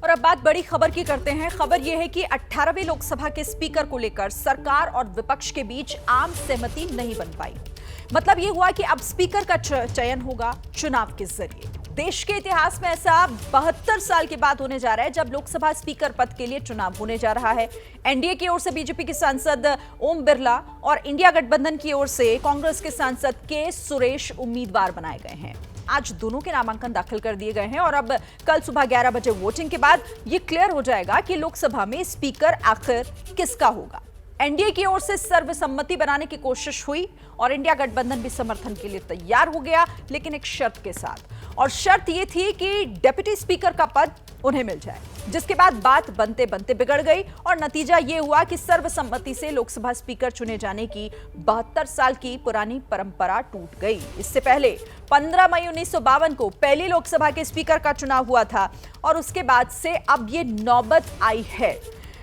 और अब बात बड़ी खबर की करते हैं। खबर यह है कि 18वें लोकसभा के स्पीकर को लेकर सरकार और विपक्ष के बीच आम सहमति नहीं बन पाई। मतलब यह हुआ कि अब स्पीकर का चयन होगा चुनाव के जरिए। देश के इतिहास में ऐसा 72 साल के बाद होने जा रहा है जब लोकसभा स्पीकर पद के लिए चुनाव होने जा रहा है। एनडीए की ओर से बीजेपी के सांसद ओम बिरला और इंडिया गठबंधन की ओर से कांग्रेस के सांसद के सुरेश उम्मीदवार बनाए गए हैं। आज दोनों के नामांकन दाखिल कर दिए गए हैं और अब कल सुबह 11 बजे वोटिंग के बाद यह क्लियर हो जाएगा कि लोकसभा में स्पीकर आखिर किसका होगा। एनडीए की ओर से सर्वसम्मति बनाने की कोशिश हुई और इंडिया गठबंधन भी समर्थन के लिए तैयार हो गया, लेकिन एक शर्त के साथ। और शर्त यह थी कि डिप्टी स्पीकर का पद उन्हें मिल जाए, जिसके बाद बात बनते बनते बिगड़ गई और नतीजा यह हुआ कि सर्वसम्मति से लोकसभा स्पीकर चुने जाने की 72 साल की पुरानी परंपरा टूट गई। इससे पहले 15 मई 1952 को पहली लोकसभा के स्पीकर का चुनाव हुआ था और उसके बाद से अब ये नौबत आई है।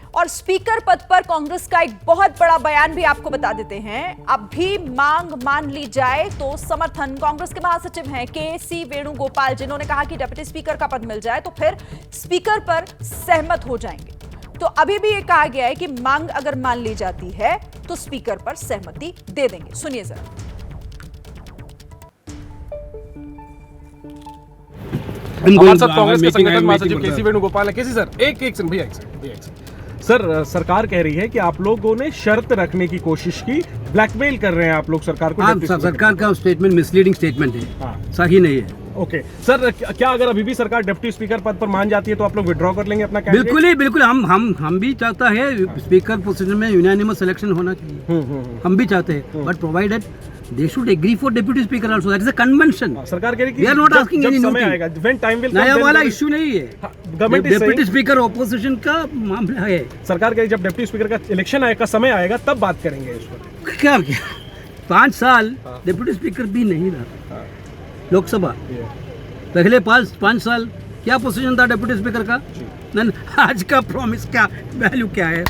और स्पीकर पद पर कांग्रेस का एक बहुत बड़ा बयान भी आपको बता देते हैं। अब भी मांग मान ली जाए तो समर्थन कांग्रेस के महासचिव हैं के.सी. वेणुगोपाल, जिन्होंने कहा कि डिप्टी स्पीकर का पद मिल जाए तो फिर स्पीकर पर सहमत हो जाएंगे। तो अभी भी ये कहा गया है कि मांग अगर मान ली जाती है तो स्पीकर पर सहमति दे देंगे। सुनिए जरा। हमारे साथ कांग्रेस के संगठन महासचिव के.सी. वेणुगोपाल है। के.सी. सर, एक सेकंड भैया। सर, सरकार कह रही है कि आप लोगों ने शर्त रखने की कोशिश की, ब्लैकमेल कर रहे हैं आप लोग सरकार को। हाँ, सरकार का स्टेटमेंट मिसलीडिंग स्टेटमेंट है। हाँ। सही नहीं है। ओके सर, क्या अगर अभी भी सरकार डिप्टी स्पीकर पद पर मान जाती है तो आप लोग विड्रॉ कर लेंगे अपना कैंडिडेट? बिल्कुल हम भी चाहता है स्पीकर पोजीशन में यूनानिमस सिलेक्शन होना चाहिए। हम भी चाहते हैं, but provided they should agree for deputy speaker also. That is a convention. सरकार कह रही है we are not asking any new आएगा, when time will come, नया वाला इश्यू नहीं है। गवर्नमेंट डिप्टी स्पीकर ऑपोजिशन का मामला है। सरकार कह रही जब डिप्टी स्पीकर का इलेक्शन आएगा, समय आएगा, तब बात करेंगे इस पर। क्या 5 साल डिप्टी स्पीकर भी नहीं रहा लोकसभा। पहले 5 साल क्या पोजीशन था डिप्टी स्पीकर का? आज का प्रॉमिस क्या वैल्यू क्या है?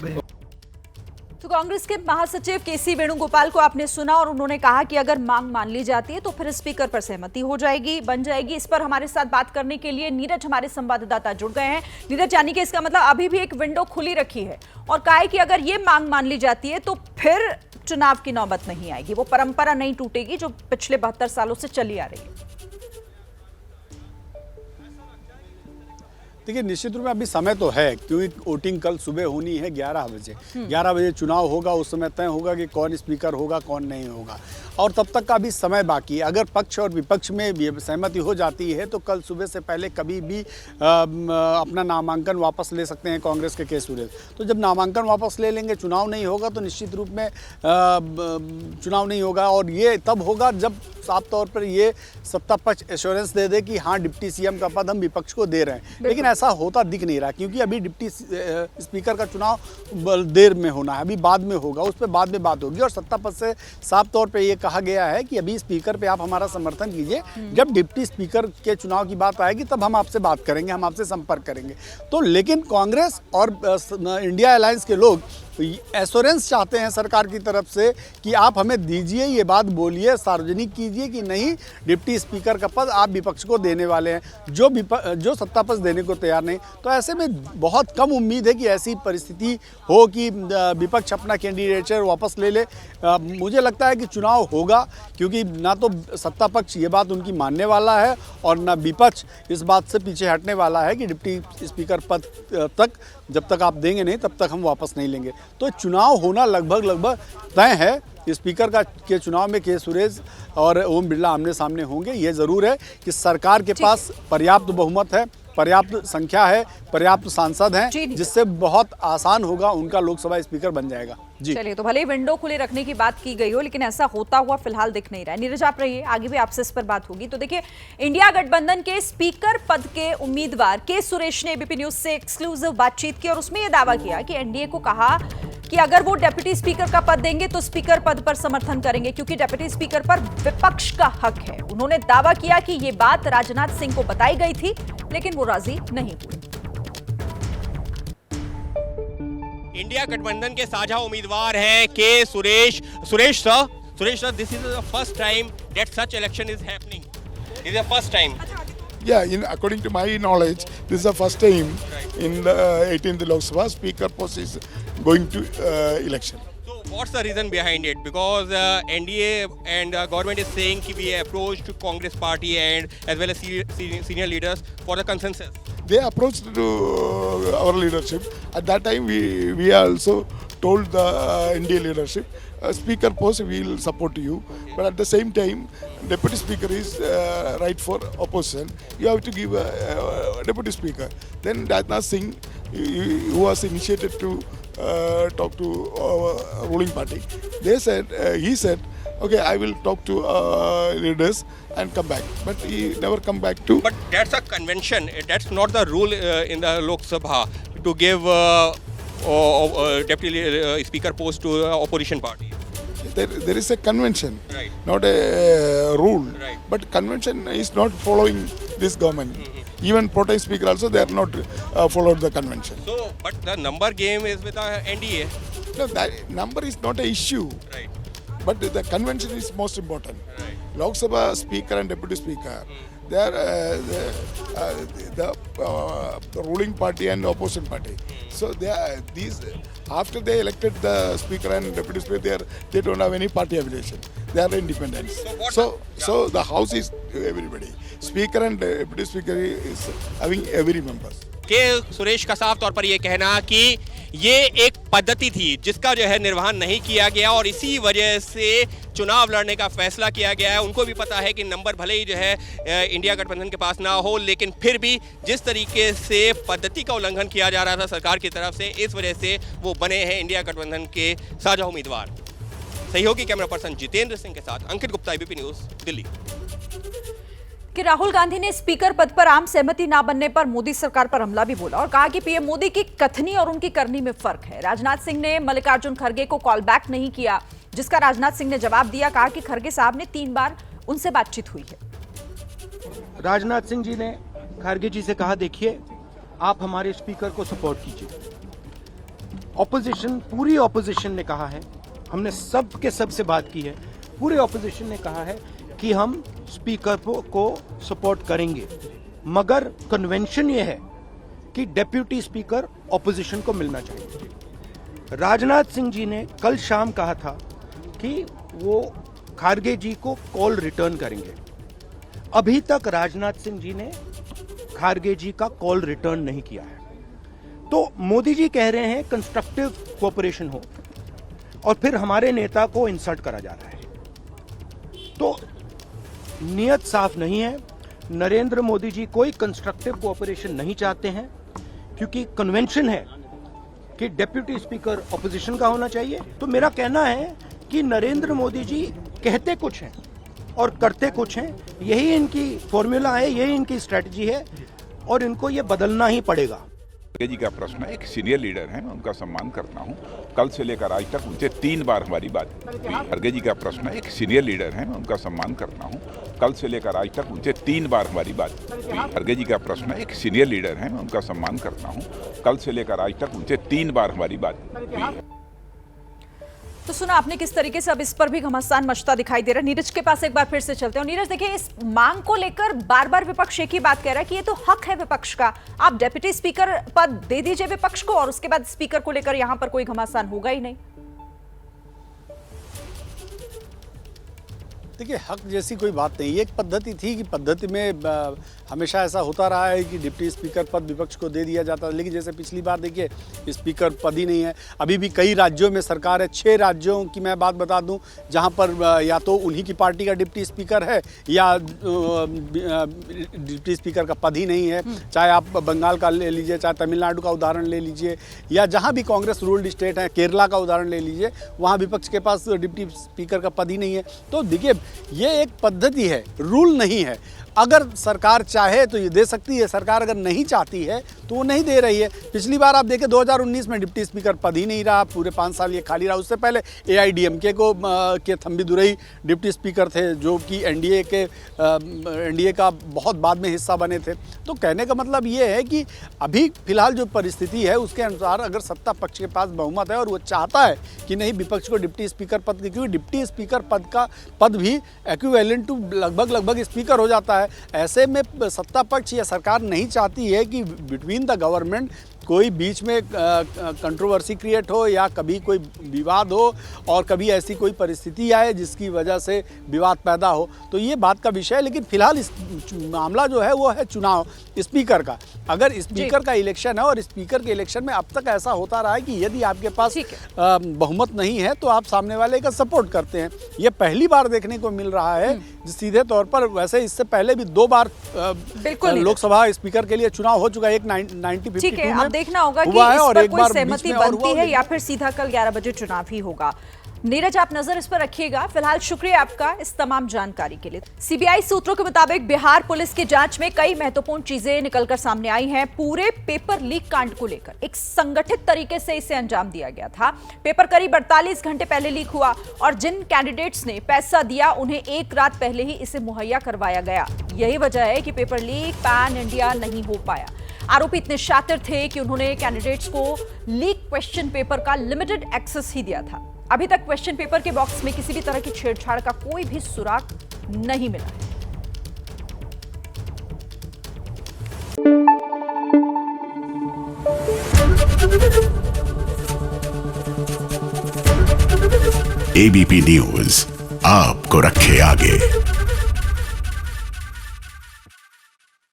तो कांग्रेस के महासचिव के.सी. वेणुगोपाल को आपने सुना और उन्होंने कहा कि अगर मांग मान ली जाती है तो फिर स्पीकर पर सहमति हो जाएगी, बन जाएगी। इस पर हमारे साथ बात करने के लिए नीरज, हमारे संवाददाता, जुड़ गए हैं। नीरज, यानी कि इसका मतलब अभी भी एक विंडो खुली रखी है और कहा है कि अगर ये मांग मान ली जाती है तो फिर चुनाव की नौबत नहीं आएगी, वो परंपरा नहीं टूटेगी जो पिछले 72 सालों से चली आ रही है। देखिए, निश्चित रूप में अभी समय तो है, क्योंकि वोटिंग कल सुबह होनी है 11 बजे। 11 बजे चुनाव होगा, उस समय तय होगा कि कौन स्पीकर होगा कौन नहीं होगा, और तब तक का भी समय बाकी है। अगर पक्ष और विपक्ष में सहमति हो जाती है तो कल सुबह से पहले कभी भी अपना नामांकन वापस ले सकते हैं कांग्रेस के के सुरेश। तो जब नामांकन वापस ले लेंगे, चुनाव नहीं होगा, तो निश्चित रूप में चुनाव नहीं होगा। और ये तब होगा जब साफ तौर पर ये सत्ता पक्ष एश्योरेंस दे दे कि हाँ, डिप्टी सीएम का पद हम विपक्ष को दे रहे हैं। लेकिन ऐसा होता दिख नहीं रहा, क्योंकि अभी डिप्टी स्पीकर का चुनाव देर में होना है, अभी बाद में होगा, उस पर बाद में बात होगी। और सत्ता पक्ष से साफ तौर पे ये कहा गया है कि अभी स्पीकर पे आप हमारा समर्थन कीजिए, जब डिप्टी स्पीकर के चुनाव की बात आएगी तब हम आपसे बात करेंगे, हम आपसे संपर्क करेंगे। तो लेकिन कांग्रेस और इंडिया अलायंस के लोग एश्योरेंस चाहते हैं सरकार की तरफ से कि आप हमें दीजिए, ये बात बोलिए, सार्वजनिक कीजिए कि नहीं, डिप्टी स्पीकर का पद आप विपक्ष को देने वाले हैं, जो सत्ता पक्ष देने को तैयार नहीं। तो ऐसे में बहुत कम उम्मीद है कि ऐसी परिस्थिति हो कि विपक्ष अपना कैंडिडेचर वापस ले ले। मुझे लगता है कि चुनाव होगा, क्योंकि ना तो सत्ता पक्ष ये बात उनकी मानने वाला है और ना विपक्ष इस बात से पीछे हटने वाला है कि डिप्टी स्पीकर पद तक जब तक आप देंगे नहीं तब तक हम वापस नहीं लेंगे। तो चुनाव होना लगभग तय है। स्पीकर के चुनाव में के सुरेश और ओम बिरला आमने सामने होंगे। ये जरूर है कि सरकार के पास पर्याप्त बहुमत है, पर्याप्त संख्या है, पर्याप्त सांसद हैं, जिससे बहुत आसान होगा, उनका लोकसभा स्पीकर बन जाएगा। जी चलिए, तो भले ही विंडो खुले रखने की बात की गई हो, लेकिन ऐसा होता हुआ फिलहाल दिख नहीं रहा है। नीरज, आप रहिए, आगे भी आपसे इस पर बात होगी। तो देखिए, इंडिया गठबंधन के स्पीकर पद के उम्मीदवार के सुरेश ने एबीपी न्यूज से एक्सक्लूसिव बातचीत की और उसमें यह दावा किया कि एनडीए को कहा कि अगर वो डिप्टी स्पीकर का पद देंगे तो स्पीकर पद पर समर्थन करेंगे, क्योंकि डिप्टी स्पीकर पर विपक्ष का हक है। उन्होंने दावा किया कि ये बात राजनाथ सिंह को बताई गई थी, लेकिन वो राजी नहीं हुए। इंडिया गठबंधन के साझा उम्मीदवार हैं के Suresh sir, this is the first time that such election is happening. Is the first time Yeah, according to my knowledge, this is the first time in the 18th Lok Sabha Speaker post is going to election. So what's the reason behind it? Because NDA and government is saying that we approached Congress party and as well as senior leaders for the consensus. They approached to our leadership. At that time, we also told the NDA leadership, Speaker post we will support you. But at the same time, Deputy Speaker is right for opposition. You have to give a Deputy Speaker. Then Rajnath Singh, who was initiated to talk to our ruling party, he said, okay, I will talk to leaders and come back. But he never come back to. But that's a convention. That's not the rule in the Lok Sabha to give deputy speaker post to opposition party. There is a convention, Right. not a rule. Right. But convention is not following this government. Even protest speaker also they are not followed the convention. So, but the number game is with the NDA. No, that number is not a issue. Right. But the convention is most important. Right. Lok Sabha speaker and deputy speaker, they are the ruling party and opposition party. So they are these. After they elected the speaker and deputy speaker, they don't have any party affiliation. They are independent. So the house is everybody. Speaker and deputy speaker is having every member. के सुरेश का साफ तौर पर यह कहना कि ये एक पद्धति थी जिसका जो है निर्वहन नहीं किया गया और इसी वजह से चुनाव लड़ने का फैसला किया गया है। उनको भी पता है कि नंबर भले ही जो है इंडिया गठबंधन के पास ना हो, लेकिन फिर भी जिस तरीके से पद्धति का उल्लंघन किया जा रहा था सरकार की तरफ से, इस वजह से वो बने हैं इंडिया गठबंधन के साझा उम्मीदवार। सहयोगी कैमरा पर्सन जितेंद्र सिंह के साथ अंकित गुप्ता, एबीपी न्यूज, दिल्ली। कि राहुल गांधी ने स्पीकर पद पर आम सहमति ना बनने पर मोदी सरकार पर हमला भी बोला और कहा कि पीएम मोदी की कथनी और उनकी करनी में फर्क है। राजनाथ सिंह ने मल्लिकार्जुन खड़गे को कॉल बैक नहीं किया, जिसका राजनाथ सिंह ने जवाब दिया। कहा कि खड़गे साहब ने 3 बार उनसे बातचीत हुई है। राजनाथ सिंह जी ने खड़गे जी से कहा, देखिए आप हमारे स्पीकर को सपोर्ट कीजिए। ऑपोजिशन, पूरी ऑपोजिशन ने कहा है, हमने सब के सब से बात की है, पूरे ऑपोजिशन ने कहा है कि हम स्पीकर को सपोर्ट करेंगे, मगर कन्वेंशन ये है कि डेप्यूटी स्पीकर ऑपोजिशन को मिलना चाहिए। राजनाथ सिंह जी ने कल शाम कहा था कि वो खड़गे जी को कॉल रिटर्न करेंगे। अभी तक राजनाथ सिंह जी ने खड़गे जी का कॉल रिटर्न नहीं किया है। तो मोदी जी कह रहे हैं कंस्ट्रक्टिव कोऑपरेशन हो और फिर हमारे नेता को इंसल्ट करा जा रहा है। तो नियत साफ नहीं है। नरेंद्र मोदी जी कोई कंस्ट्रक्टिव कोऑपरेशन नहीं चाहते हैं, क्योंकि कन्वेंशन है कि डेप्यूटी स्पीकर ऑपोजिशन का होना चाहिए। तो मेरा कहना है कि नरेंद्र मोदी जी कहते कुछ हैं और करते कुछ हैं, यही इनकी फॉर्मूला है, यही इनकी स्ट्रेटजी है और इनको ये बदलना ही पड़ेगा। खड़गे जी का प्रश्न है, एक सीनियर लीडर हैं, मैं उनका सम्मान करता हूं। कल से लेकर आज तक उनसे 3 बार हमारी बात हुई। खड़गे जी का प्रश्न है, एक सीनियर लीडर हैं, मैं उनका सम्मान करता हूं। कल से लेकर आज तक उनसे 3 बार हमारी बात हुई। खड़गे जी का प्रश्न है, एक सीनियर लीडर हैं, मैं उनका सम्मान करता हूं। कल से लेकर आज तक उनसे 3 बार हमारी बात हुई। तो सुना आपने किस तरीके से अब इस पर भी घमासान मचता दिखाई दे रहा है। नीरज के पास एक बार फिर से चलते हैं। नीरज, देखिए, इस मांग को लेकर बार बार विपक्ष एक ही बात कह रहा है कि ये तो हक है विपक्ष का, आप डेप्यूटी स्पीकर पद दे दीजिए विपक्ष को और उसके बाद स्पीकर को लेकर यहां पर कोई घमासान होगा ही नहीं। देखिए, हक जैसी कोई बात नहीं, ये एक पद्धति थी कि पद्धति में हमेशा ऐसा होता रहा है कि डिप्टी स्पीकर पद विपक्ष को दे दिया जाता है। लेकिन जैसे पिछली बार देखिए, स्पीकर पद ही नहीं है। अभी भी कई राज्यों में सरकार है, 6 राज्यों की मैं बात बता दूं जहां पर या तो उन्हीं की पार्टी का डिप्टी स्पीकर है या डिप्टी स्पीकर का पद ही नहीं है। चाहे आप बंगाल का ले लीजिए, चाहे तमिलनाडु का उदाहरण ले लीजिए, या जहाँ भी कांग्रेस रूल्ड स्टेट है, केरला का उदाहरण ले लीजिए, वहाँ विपक्ष के पास डिप्टी स्पीकर का पद ही नहीं है। तो देखिए, ये एक पद्धति है, रूल नहीं है। अगर सरकार चाहे तो ये दे सकती है, सरकार अगर नहीं चाहती है तो वो नहीं दे रही है। पिछली बार आप देखें 2019 में डिप्टी स्पीकर पद ही नहीं रहा, पूरे 5 साल ये खाली रहा। उससे पहले AIDMK के थम्बी दुरई डिप्टी स्पीकर थे, जो कि NDA का बहुत बाद में हिस्सा बने थे। तो कहने का मतलब ये है कि अभी फिलहाल जो परिस्थिति है उसके अनुसार अगर सत्ता पक्ष के पास बहुमत है और वो चाहता है कि नहीं विपक्ष को डिप्टी स्पीकर पद, क्योंकि डिप्टी स्पीकर पद भी एक्विवेलेंट टू लगभग स्पीकर हो जाता है। ऐसे में सत्ता पक्ष या सरकार नहीं चाहती है कि बिटवीन द गवर्नमेंट कोई बीच में कंट्रोवर्सी क्रिएट हो या कभी कोई विवाद हो और कभी ऐसी कोई परिस्थिति आए जिसकी वजह से विवाद पैदा हो। तो ये बात का विषय है, लेकिन फिलहाल इस मामला जो है वो है चुनाव स्पीकर का। अगर स्पीकर का इलेक्शन है और स्पीकर के इलेक्शन में अब तक ऐसा होता रहा है कि यदि आपके पास बहुमत नहीं है तो आप सामने वाले का सपोर्ट करते हैं। ये पहली बार देखने को मिल रहा है सीधे तौर पर। वैसे इससे पहले भी 2 बार लोकसभा स्पीकर के लिए चुनाव हो चुका है, एक 1952 में देखना होगा कि इस पर कोई सहमति बनती है या फिर सीधा कल 11 बजे चुनाव ही होगा। नीरज, आप नजर इस पर रखिएगा। फिलहाल शुक्रिया आपका इस तमाम जानकारी के लिए। सीबीआई सूत्रों के मुताबिक बिहार पुलिस की जांच में कई महत्वपूर्ण चीजें निकलकर सामने आई हैं। पूरे पेपर लीक कांड को लेकर एक संगठित तरीके से इसे अंजाम दिया गया था। पेपर करीब 48 घंटे पहले लीक हुआ और जिन कैंडिडेट्स ने पैसा दिया उन्हें 1 रात पहले ही इसे मुहैया करवाया गया। यही वजह है कि पेपर लीक पैन इंडिया नहीं हो पाया। आरोपी इतने शातिर थे कि उन्होंने कैंडिडेट्स को लीक क्वेश्चन पेपर का लिमिटेड एक्सेस ही दिया था। अभी तक क्वेश्चन पेपर के बॉक्स में किसी भी तरह की छेड़छाड़ का कोई भी सुराग नहीं मिला है। एबीपी न्यूज आपको रखे आगे।